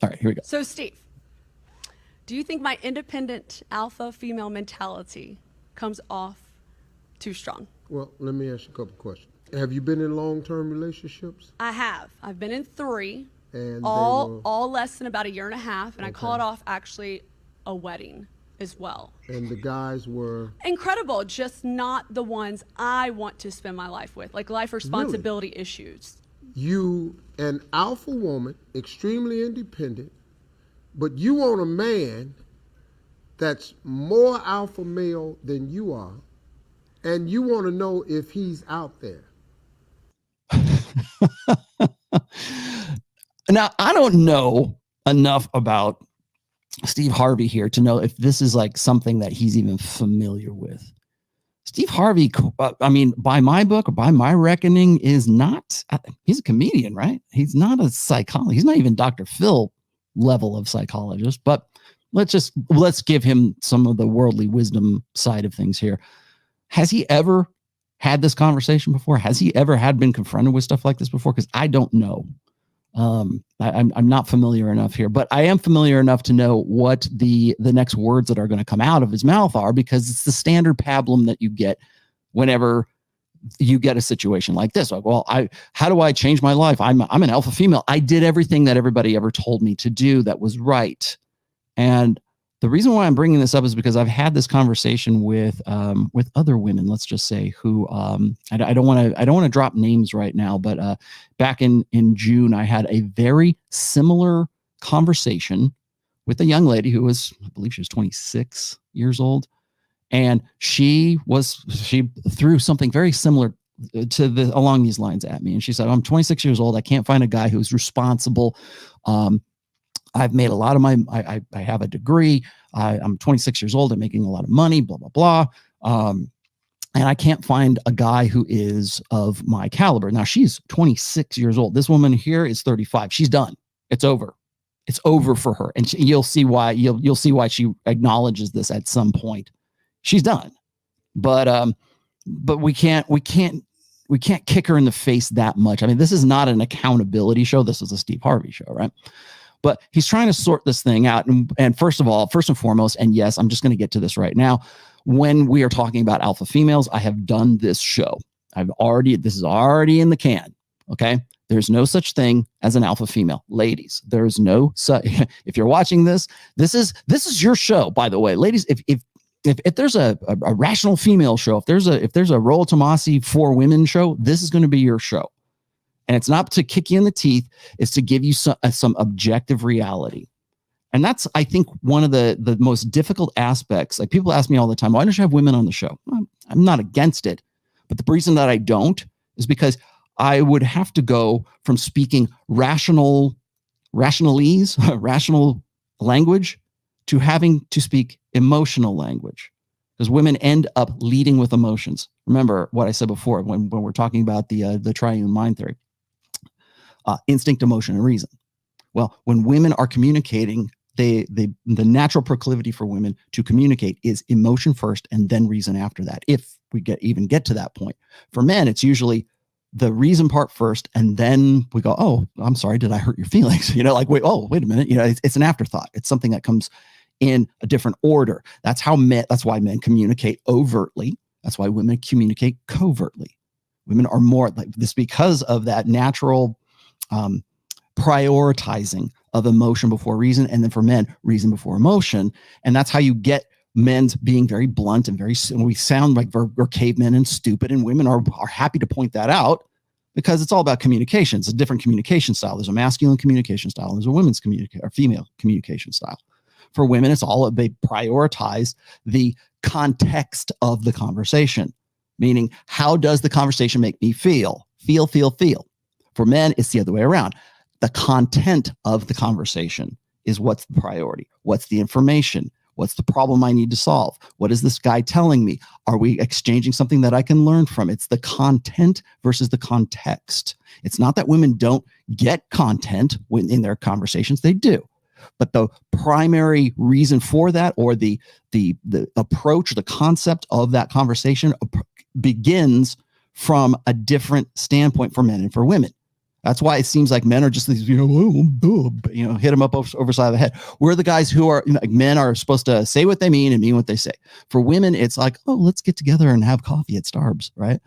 All right, here we go. So, Steve, do you think my independent alpha female mentality comes off too strong? Well, let me ask you a couple questions. Have you been in long-term relationships? I have. I've been in 3, And all less than about a year and a half, and Okay. I call it off actually a wedding as well. and the guys were Incredible, just not the ones I want to spend my life with, like life responsibility issues. you, an alpha woman, extremely independent, but you want a man that's more alpha male than you are, and you want to know if he's out there. Now, I don't know enough about Steve Harvey here to know if this is like something that he's even familiar with. Steve Harvey, I mean, by my book or by my reckoning, is not, he's a comedian, right? He's not a psychologist. He's not even Dr. Phil level of psychologist, but let's give him some of the worldly wisdom side of things here. Has he ever had this conversation before? Has he ever been confronted with stuff like this before? Because I don't know. I'm not familiar enough here, but I am familiar enough to know what the next words that are going to come out of his mouth are, because it's the standard pablum that you get whenever you get a situation like this. Like, well, how do I change my life? I'm an alpha female. I did everything that everybody ever told me to do that was right. And the reason why I'm bringing this up is because I've had this conversation with other women, let's just say, who I don't want to drop names right now, but back in June, I had a very similar conversation with a young lady who was, I believe she was 26 years old, and she threw something very similar to along these lines at me, and she said, "I'm 26 years old. I can't find a guy who's responsible. I've made a lot of I have a degree. I'm 26 years old. I'm making a lot of money, blah, blah, blah. And I can't find a guy who is of my caliber." Now, she's 26 years old. This woman here is 35. She's done. It's over. It's over for her. And you'll see why. You'll see why she acknowledges this at some point. She's done. But we can't kick her in the face that much. I mean, this is not an accountability show. This is a Steve Harvey show, right? But he's trying to sort this thing out. And first and foremost, and yes, I'm just going to get to this right now. When we are talking about alpha females, I have done this show. This is already in the can. Okay. There's no such thing as an alpha female. Ladies, there's no such, if you're watching this is your show, by the way. Ladies, if there's a rational female show, if there's a Rollo Tomasi for women show, this is going to be your show. And it's not to kick you in the teeth. It's to give you some objective reality. And that's, I think, one of the most difficult aspects. Like, people ask me all the time, why don't you have women on the show? Well, I'm not against it. But the reason that I don't is because I would have to go from speaking rational language to having to speak emotional language. Because women end up leading with emotions. Remember what I said before when we're talking about the triune mind theory. Instinct, emotion, and reason. Well, when women are communicating, the natural proclivity for women to communicate is emotion first and then reason after that, if we even get to that point. For men, it's usually the reason part first, and then we go, "Oh, I'm sorry, did I hurt your feelings?" Wait a minute. It's an afterthought. It's something that comes in a different order. That's why men communicate overtly. That's why women communicate covertly. Women are more like this because of that natural prioritizing of emotion before reason, and then for men, reason before emotion. And that's how you get men's being very blunt and we sound like we're cavemen and stupid, and women are happy to point that out because it's all about communication. It's a different communication style. There's a masculine communication style, and there's a women's female communication style. For women, it's all they prioritize the context of the conversation, meaning how does the conversation make me feel? Feel. For men, it's the other way around. The content of the conversation is what's the priority. What's the information? What's the problem I need to solve? What is this guy telling me? Are we exchanging something that I can learn from? It's the content versus the context. It's not that women don't get content in their conversations. They do. But the primary reason for that, or the approach, the concept of that conversation begins from a different standpoint for men and for women. That's why it seems like men are just these, hit them up over side of the head. We're the guys who are, like, men are supposed to say what they mean and mean what they say. For women, it's like, oh, let's get together and have coffee at Starbucks, right?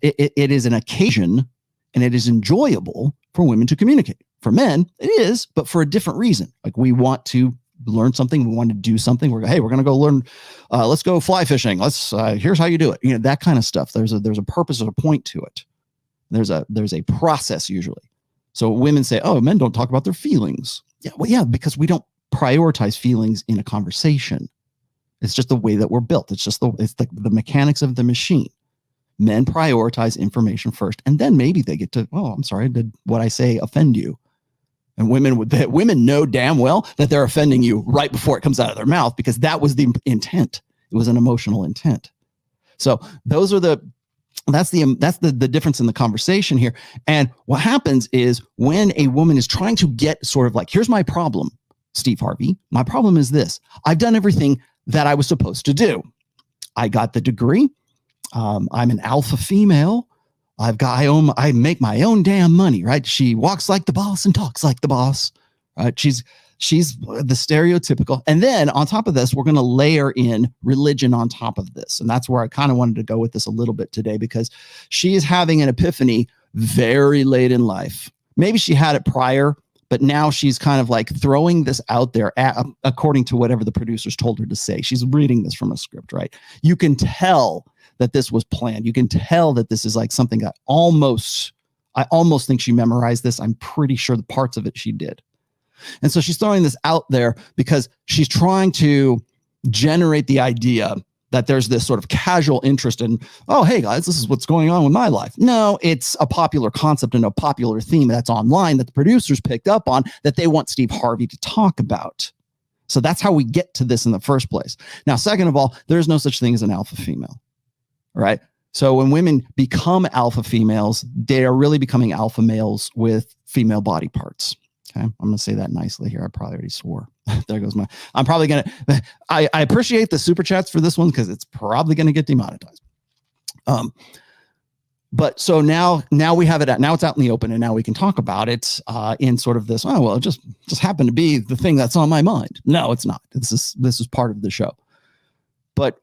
It is an occasion, and it is enjoyable for women to communicate. For men, it is, but for a different reason. Like, we want to learn something, we want to do something. We're going to go learn. Let's go fly fishing. Here's how you do it. That kind of stuff. There's a purpose, there's a point to it. There's a process usually. So women say, oh, men don't talk about their feelings. Yeah, well, yeah, because we don't prioritize feelings in a conversation. It's just the way that we're built. It's the mechanics of the machine. Men prioritize information first, and then maybe they get to, oh, I'm sorry, did what I say offend you? And women know damn well that they're offending you right before it comes out of their mouth, because that was the intent. It was an emotional intent. So that's the difference in the conversation here. And what happens is, when a woman is trying to get sort of like, here's my problem, Steve Harvey. My problem is this. I've done everything that I was supposed to do. I got the degree. I'm an alpha female. I make my own damn money, right? She walks like the boss and talks like the boss, right? She's the stereotypical. And then on top of this, we're going to layer in religion on top of this. And that's where I kind of wanted to go with this a little bit today, because she is having an epiphany very late in life. Maybe she had it prior, but now she's kind of like throwing this out there according to whatever the producers told her to say. She's reading this from a script, right? You can tell that this was planned. You can tell that this is like something I almost think she memorized this. I'm pretty sure the parts of it she did. And so she's throwing this out there because she's trying to generate the idea that there's this sort of casual interest in, oh, hey guys, this is what's going on with my life. No, it's a popular concept and a popular theme that's online that the producers picked up on, that they want Steve Harvey to talk about. So that's how we get to this in the first place. Now, second of all, there's no such thing as an alpha female, right? So when women become alpha females, they are really becoming alpha males with female body parts. Okay, I'm going to say that nicely here. I probably already swore. There goes I'm probably going to, I appreciate the super chats for this one, because it's probably going to get demonetized. But so now we have it out. Now it's out in the open, and now we can talk about it in sort of this, oh, well, it just happened to be the thing that's on my mind. No, it's not. This is part of the show. But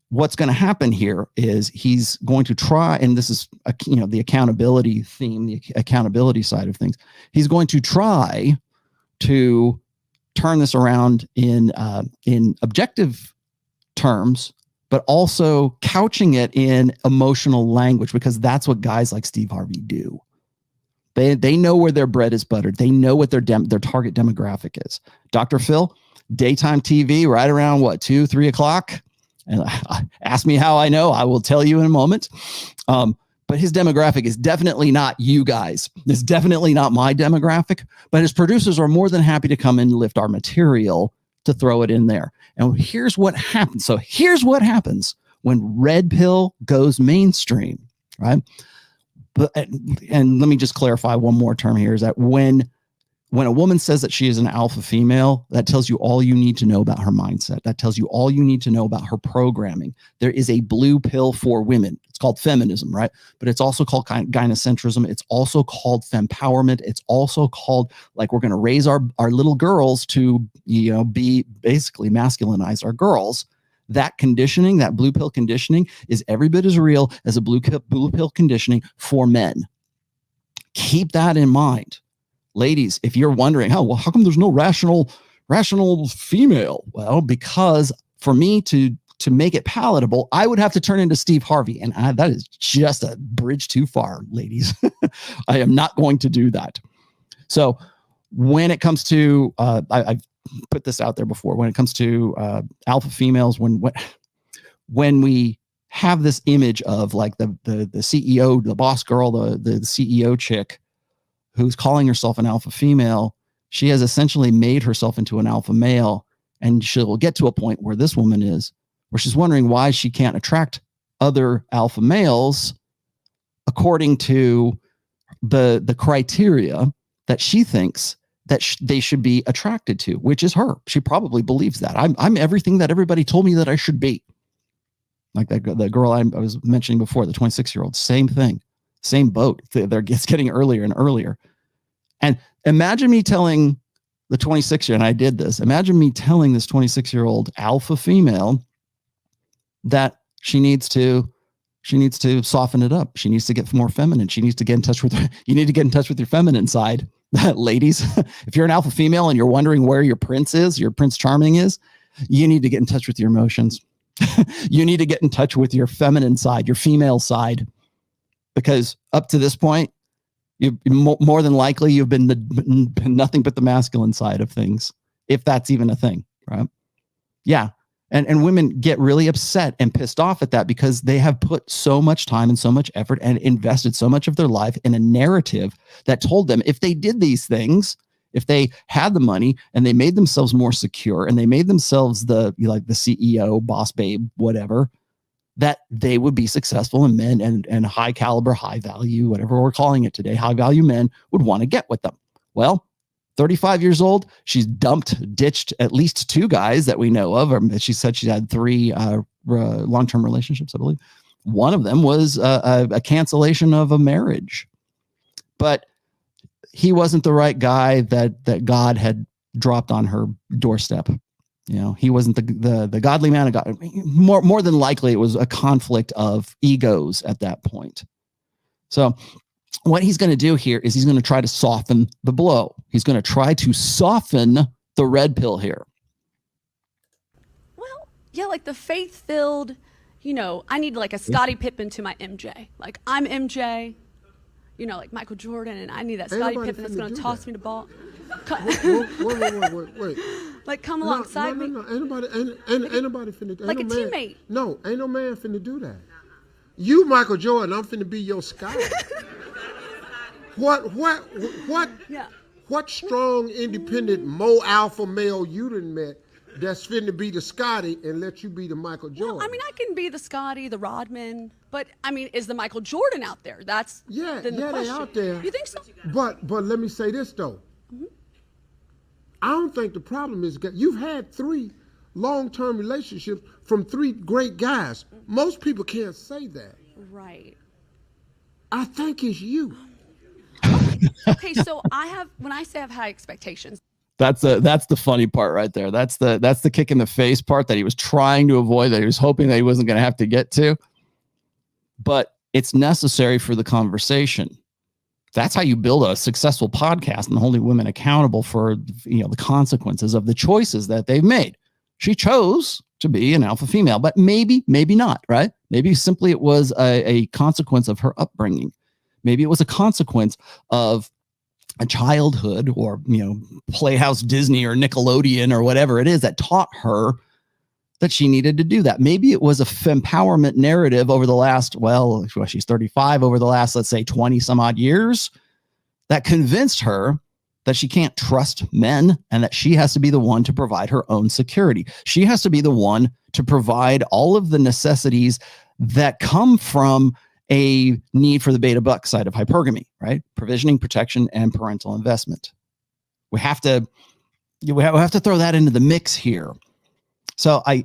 what's going to happen here is he's going to try, and this is the accountability theme, the accountability side of things. He's going to try to turn this around in objective terms, but also couching it in emotional language, because that's what guys like Steve Harvey do. They know where their bread is buttered. They know what their target demographic is. Dr. Phil, daytime TV, right around 2-3 o'clock. And ask me how I know. I will tell you in a moment. But his demographic is definitely not you guys. It's definitely not my demographic. But his producers are more than happy to come in and lift our material to throw it in there. And here's what happens. So here's what happens when red pill goes mainstream, right? But and let me just clarify one more term here, is that when a woman says that she is an alpha female, that tells you all you need to know about her mindset. That tells you all you need to know about her programming. There is a blue pill for women. It's called feminism, right? But it's also called gynocentrism. It's also called fempowerment. It's also called, like, we're going to raise our little girls to, be basically masculinize our girls. That conditioning, that blue pill conditioning, is every bit as real as a blue pill conditioning for men. Keep that in mind. Ladies, if you're wondering, how come there's no rational female? Well, because for me to make it palatable, I would have to turn into Steve Harvey. And that is just a bridge too far, ladies. I am not going to do that. So when it comes to, I've put this out there before, when it comes to alpha females, when we have this image of like the CEO, the boss girl, the CEO chick, who's calling herself an alpha female, she has essentially made herself into an alpha male. And she'll get to a point where this woman is, where she's wondering why she can't attract other alpha males according to the criteria that she thinks that they should be attracted to, which is her. She probably believes that. I'm everything that everybody told me that I should be. Like the girl I was mentioning before, the 26-year-old, same thing. Same boat. It's getting earlier and earlier. And imagine me telling the 26-year, and I did this. Imagine me telling this 26-year-old alpha female that she needs to soften it up. She needs to get more feminine. She needs to get in touch with you need to get in touch with your feminine side. Ladies, if you're an alpha female and you're wondering where your prince charming is, you need to get in touch with your emotions. You need to get in touch with your feminine side, your female side, because up to this point, you more than likely you've been nothing but the masculine side of things, if that's even a thing, right? Yeah. And women get really upset and pissed off at that because they have put so much time and so much effort and invested so much of their life in a narrative that told them if they did these things, if they had the money and they made themselves more secure and they made themselves the CEO, boss babe, whatever, that they would be successful, and men and high caliber, high value, whatever we're calling it today, high value men would want to get with them. Well, 35 years old, she's ditched at least 2 guys that we know of. Or she said she had 3 long-term relationships, I believe. One of them was a cancellation of a marriage. But he wasn't the right guy that God had dropped on her doorstep. He wasn't the godly man of God. More than likely, it was a conflict of egos at that point. So what he's going to do here is he's going to try to soften the blow. He's going to try to soften the red pill here. Well, yeah, like the faith-filled, I need like a Scottie Pippen to my MJ. Like I'm MJ, like Michael Jordan, and I need that Scottie Pippen that's going to toss me the ball. Wait. Like come alongside me. No. Ain't nobody finna do that. Like a teammate. No, ain't no man finna do that. You, Michael Jordan, I'm finna be your Scottie. Yeah. What strong, independent, more alpha male you done met that's finna be the Scottie and let you be the Michael Jordan? Well, I can be the Scottie, the Rodman, but is the Michael Jordan out there? That's the question. they out there. You think so? But let me say this though. Mm-hmm. I don't think the problem is you've had 3 long-term relationships from 3 great guys. Most people can't say that. Right. I think it's you. Okay, so when I say I have high expectations. That's the funny part right there. That's the kick in the face part that he was trying to avoid, that he was hoping that he wasn't going to have to get to. But it's necessary for the conversation. That's how you build a successful podcast and holding women accountable for the consequences of the choices that they've made. She chose to be an alpha female, but maybe not, right? Maybe simply it was a consequence of her upbringing. Maybe it was a consequence of a childhood or, Playhouse Disney or Nickelodeon or whatever it is that taught her that she needed to do that. Maybe it was a empowerment narrative over the last, she's 35, over the last, let's say 20 some odd years, that convinced her that she can't trust men and that she has to be the one to provide her own security. She has to be the one to provide all of the necessities that come from a need for the beta buck side of hypergamy, right? Provisioning, protection, and parental investment. We have to throw that into the mix here. So I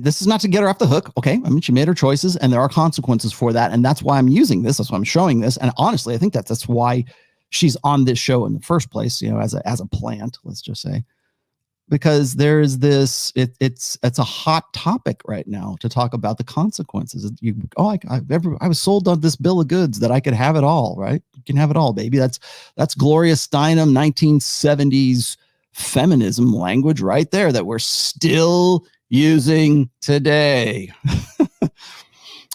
this is not to get her off the hook. Okay. She made her choices and there are consequences for that. And that's why I'm using this. That's why I'm showing this. And honestly, I think that's why she's on this show in the first place, as a plant, let's just say, because there's this, it's a hot topic right now to talk about the consequences. I was sold on this bill of goods that I could have it all, right? You can have it all, baby. That's Gloria Steinem 1970s feminism language right there that we're still using today.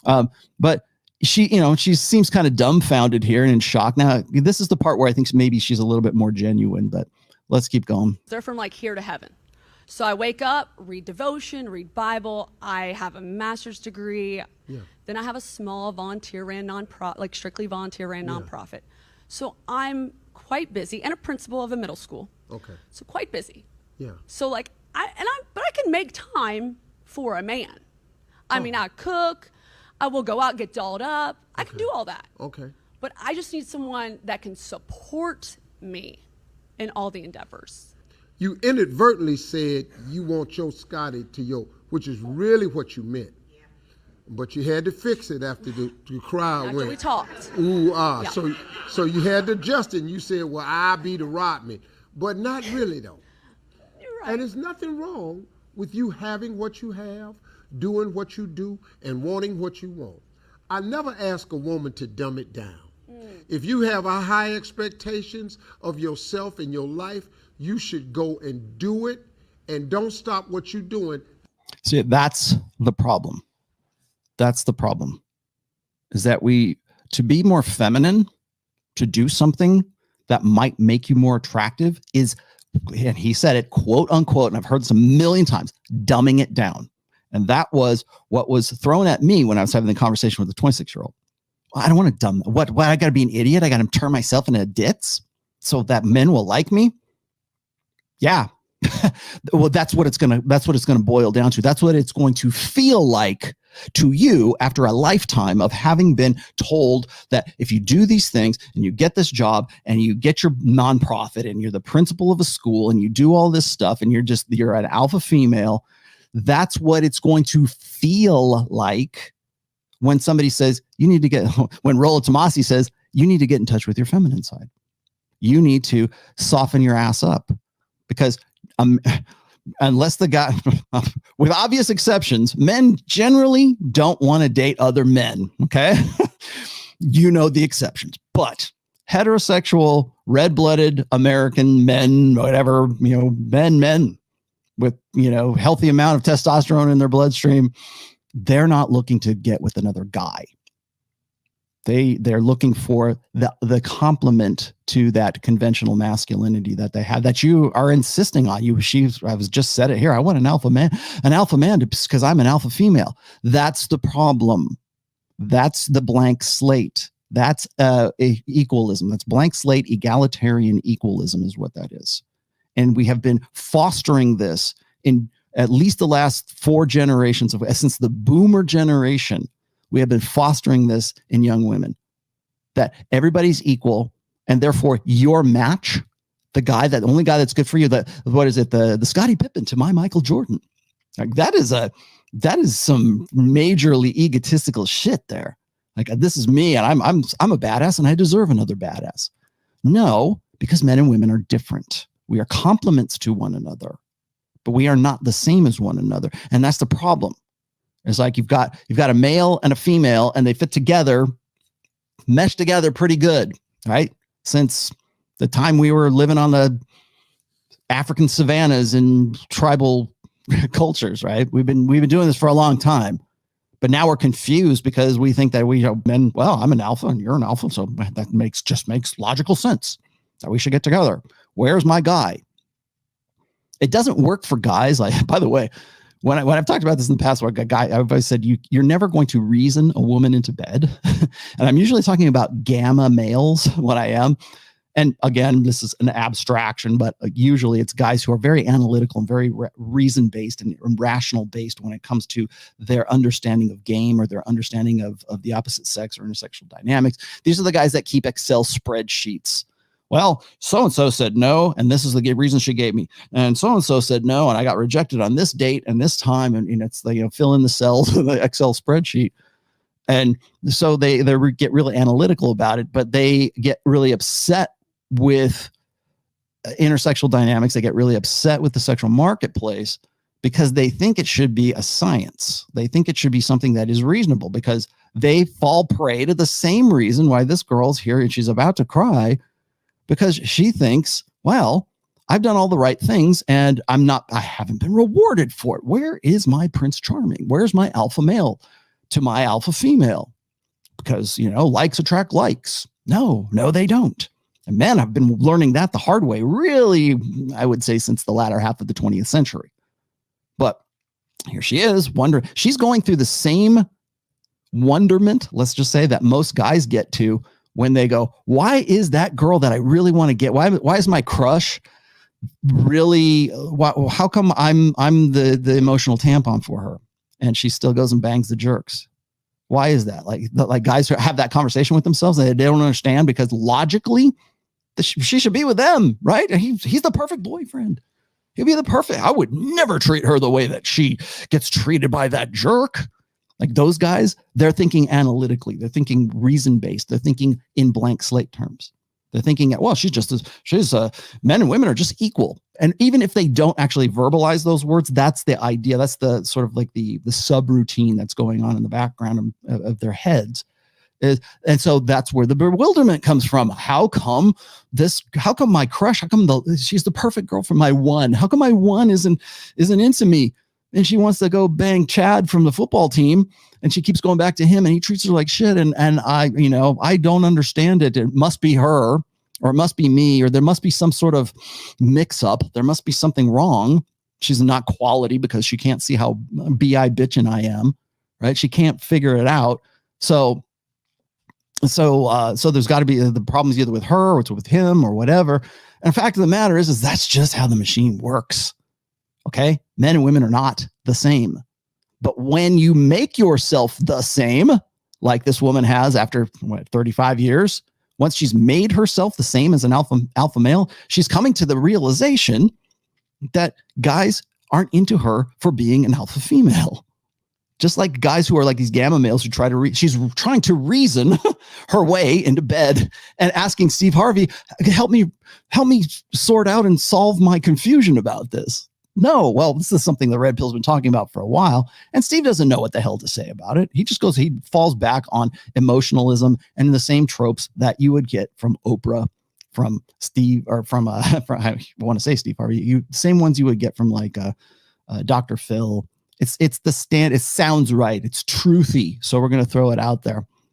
But she seems kind of dumbfounded here and in shock. Now, this is the part where I think maybe she's a little bit more genuine, but let's keep going. They're from like here to heaven. So I wake up, read devotion, read Bible. I have a master's degree. Yeah. Then I have a small volunteer ran nonprofit, like strictly volunteer ran nonprofit. So I'm quite busy and a principal of a middle school. Okay. So quite busy. Yeah. So but I can make time for a man. I cook. I will go out, get dolled up. I can do all that. Okay. But I just need someone that can support me in all the endeavors. You inadvertently said you want your Scottie to which is really what you meant. But you had to fix it after the crowd After went. we talked. Ooh, ah. Yeah. So you had to adjust it, and you said, well, I be the Rodman. But not really, though. You're right. And there's nothing wrong with you having what you have, doing what you do, and wanting what you want. I never ask a woman to dumb it down. If you have a high expectations of yourself and your life, you should go and do it, and don't stop what you're doing. See, that's the problem. That's the problem, is that to be more feminine, to do something that might make you more attractive is, and he said it, quote unquote, and I've heard this a million times, dumbing it down. And that was what was thrown at me when I was having the conversation with the 26-year-old. I don't want to dumb. What? I got to be an idiot? I got to turn myself into a ditz so that men will like me? Yeah. Well, that's what it's gonna boil down to. That's what it's going to feel like to you after a lifetime of having been told that if you do these things and you get this job and you get your nonprofit and you're the principal of a school and you do all this stuff and you're an alpha female, that's what it's going to feel like when somebody says you need to get, when Rollo Tomassi says you need to get in touch with your feminine side. You need to soften your ass up, because unless the guy, with obvious exceptions, men generally don't want to date other men. Okay. You know the exceptions, but heterosexual, red-blooded American men, whatever, men with, healthy amount of testosterone in their bloodstream, they're not looking to get with another guy. They're looking for the complement to that conventional masculinity that they have, that you are insisting on. I was just said it here. I want an alpha man because I'm an alpha female. That's the problem. That's the blank slate. That's equalism. That's blank slate egalitarian equalism is what that is. And we have been fostering this in at least the last 4 generations since the boomer generation. We have been fostering this in young women, that everybody's equal, and therefore your match, the only guy that's good for you, the Scottie Pippen to my Michael Jordan. Like that is some majorly egotistical shit there. Like, this is me, and I'm a badass, and I deserve another badass. No, because men and women are different. We are complements to one another, but we are not the same as one another, and that's the problem. It's like you've got a male and a female, and they fit together, mesh together pretty good, right? Since the time we were living on the African savannas and tribal cultures, right? We've been doing this for a long time, but now we're confused because we think that men. Well, I'm an alpha and you're an alpha, so that makes logical sense that we should get together. Where's my guy? It doesn't work for guys. Like, by the way, when I've talked about this in the past, where I've always said you're never going to reason a woman into bed, and I'm usually talking about gamma males. What I am, and again, this is an abstraction, but usually it's guys who are very analytical and very reason based and rational based when it comes to their understanding of game or their understanding of the opposite sex or intersexual dynamics. These are the guys that keep Excel spreadsheets. Well, so-and-so said no, and this is the reason she gave me. And so-and-so said no, and I got rejected on this date and this time. And it's fill in the cells of the Excel spreadsheet. And so they get really analytical about it, but they get really upset with intersexual dynamics. They get really upset with the sexual marketplace because they think it should be a science. They think it should be something that is reasonable, because they fall prey to the same reason why this girl's here and she's about to cry, because she thinks, well, I've done all the right things and I haven't been rewarded for it. Where is my Prince Charming? Where's my alpha male to my alpha female? Because, likes attract likes. No, they don't. And men have been learning that the hard way, really, I would say, since the latter half of the 20th century. But here she is, wondering. She's going through the same wonderment, let's just say, that most guys get to when they go, why is that girl that I really want to get? Why is my crush really? How come I'm the emotional tampon for her, and she still goes and bangs the jerks? Why is that? Like guys who have that conversation with themselves, they don't understand, because logically, she should be with them, right? He's the perfect boyfriend. He'll be the perfect. I would never treat her the way that she gets treated by that jerk. Like those guys, they're thinking analytically. They're thinking reason-based. They're thinking in blank slate terms. They're thinking, well, men and women are just equal. And even if they don't actually verbalize those words, that's the idea. That's the sort of like the subroutine that's going on in the background of their heads. And so that's where the bewilderment comes from. How come my crush, she's the perfect girl for my one? How come my one isn't into me? And she wants to go bang Chad from the football team, and she keeps going back to him, and he treats her like shit. And I don't understand it. It must be her, or it must be me, or there must be some sort of mix up. There must be something wrong. She's not quality because she can't see how bi bitchin' I am, right? She can't figure it out. So there's got to be the problems either with her or it's with him or whatever. And the fact of the matter is that's just how the machine works. Okay. Men and women are not the same. But when you make yourself the same, like this woman has after 35 years, once she's made herself the same as an alpha male, she's coming to the realization that guys aren't into her for being an alpha female. Just like guys who are like these gamma males who she's trying to reason her way into bed and asking Steve Harvey, help me sort out and solve my confusion about this. No, well, this is something the Red Pill's been talking about for a while, and Steve doesn't know what the hell to say about it. He falls back on emotionalism and the same tropes that you would get from Oprah, from Steve, or from I want to say Steve Harvey, same ones you would get from like Dr. Phil. It's the stand. It sounds right. It's truthy. So we're going to throw it out there.